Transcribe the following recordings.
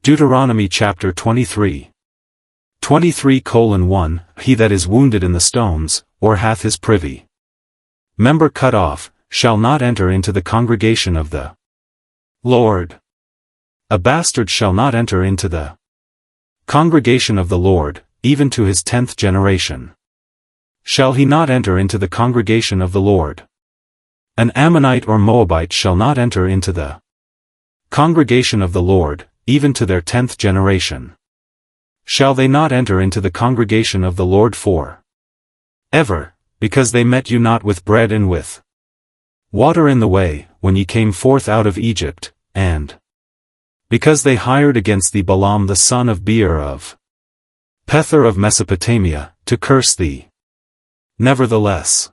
Deuteronomy Chapter 23. 23:1 He that is wounded in the stones, or hath his privy member cut off, shall not enter into the congregation of the Lord. A bastard shall not enter into the congregation of the Lord, even to his 10th generation. Shall he not enter into the congregation of the Lord? An Ammonite or Moabite shall not enter into the congregation of the Lord, even to their 10th generation. Shall they not enter into the congregation of the Lord for ever, because they met you not with bread and with water in the way, when ye came forth out of Egypt, and because they hired against thee Balaam the son of Beor of Pethor of Mesopotamia, to curse thee. Nevertheless,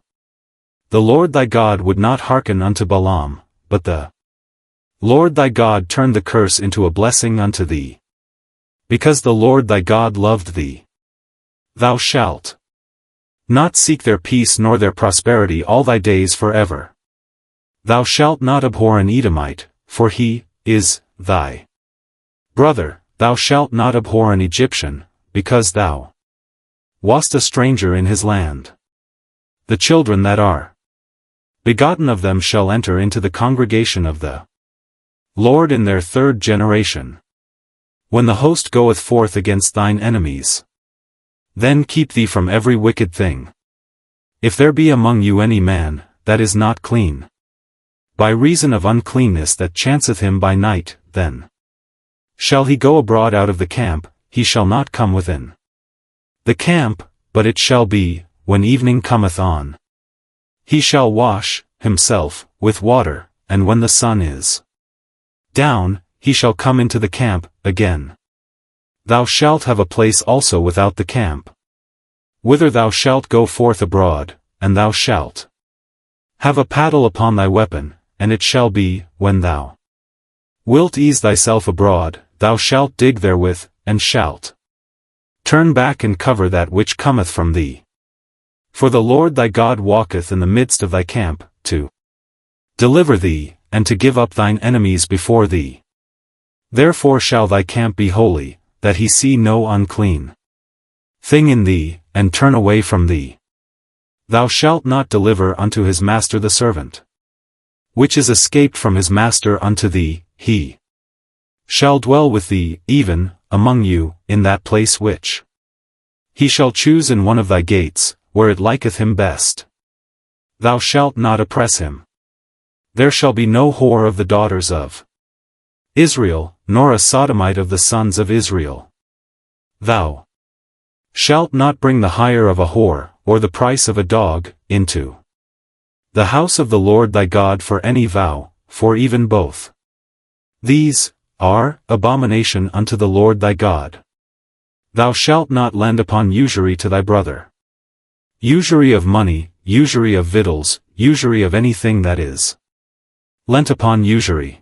the Lord thy God would not hearken unto Balaam, but the Lord thy God turned the curse into a blessing unto thee. Because the Lord thy God loved thee. Thou shalt not seek their peace nor their prosperity all thy days forever. Thou shalt not abhor an Edomite, for he is thy brother. Thou shalt not abhor an Egyptian, because thou wast a stranger in his land. The children that are begotten of them shall enter into the congregation of the Lord in their 3rd generation. When the host goeth forth against thine enemies, then keep thee from every wicked thing. If there be among you any man that is not clean, by reason of uncleanness that chanceth him by night, then shall he go abroad out of the camp, he shall not come within the camp, but it shall be, when evening cometh on, he shall wash himself with water, and when the sun is down, he shall come into the camp again. Thou shalt have a place also without the camp, whither thou shalt go forth abroad, and thou shalt have a paddle upon thy weapon, and it shall be, when thou wilt ease thyself abroad, thou shalt dig therewith, and shalt turn back and cover that which cometh from thee. For the Lord thy God walketh in the midst of thy camp, to deliver thee, and to give up thine enemies before thee. Therefore shall thy camp be holy, that he see no unclean thing in thee, and turn away from thee. Thou shalt not deliver unto his master the servant, which is escaped from his master unto thee. He shall dwell with thee, even among you, in that place which he shall choose in one of thy gates, where it liketh him best. Thou shalt not oppress him. There shall be no whore of the daughters of Israel, nor a sodomite of the sons of Israel. Thou shalt not bring the hire of a whore, or the price of a dog, into the house of the Lord thy God for any vow, for even both these are abomination unto the Lord thy God. Thou shalt not lend upon usury to thy brother. Usury of money, usury of victuals, usury of anything that is lent upon usury.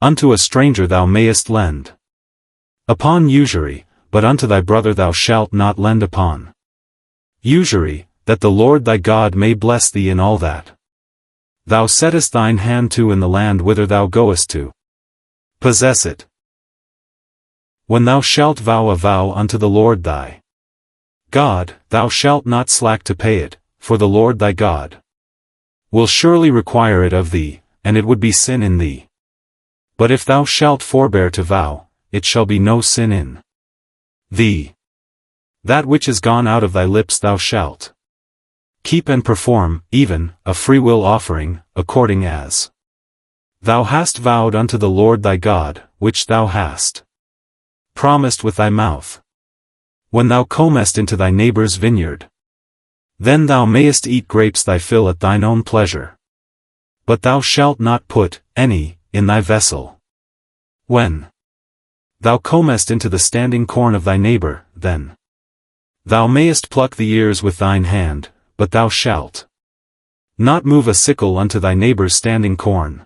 Unto a stranger thou mayest lend upon usury, but unto thy brother thou shalt not lend upon usury, that the Lord thy God may bless thee in all that thou settest thine hand to in the land whither thou goest to possess it. When thou shalt vow a vow unto the Lord thy God, thou shalt not slack to pay it, for the Lord thy God will surely require it of thee, and it would be sin in thee. But if thou shalt forbear to vow, it shall be no sin in thee. That which is gone out of thy lips thou shalt keep and perform, even a freewill offering, according as thou hast vowed unto the Lord thy God, which thou hast promised with thy mouth. When thou comest into thy neighbor's vineyard, then thou mayest eat grapes thy fill at thine own pleasure. But thou shalt not put any in thy vessel. When thou comest into the standing corn of thy neighbor, then thou mayest pluck the ears with thine hand, but thou shalt not move a sickle unto thy neighbor's standing corn.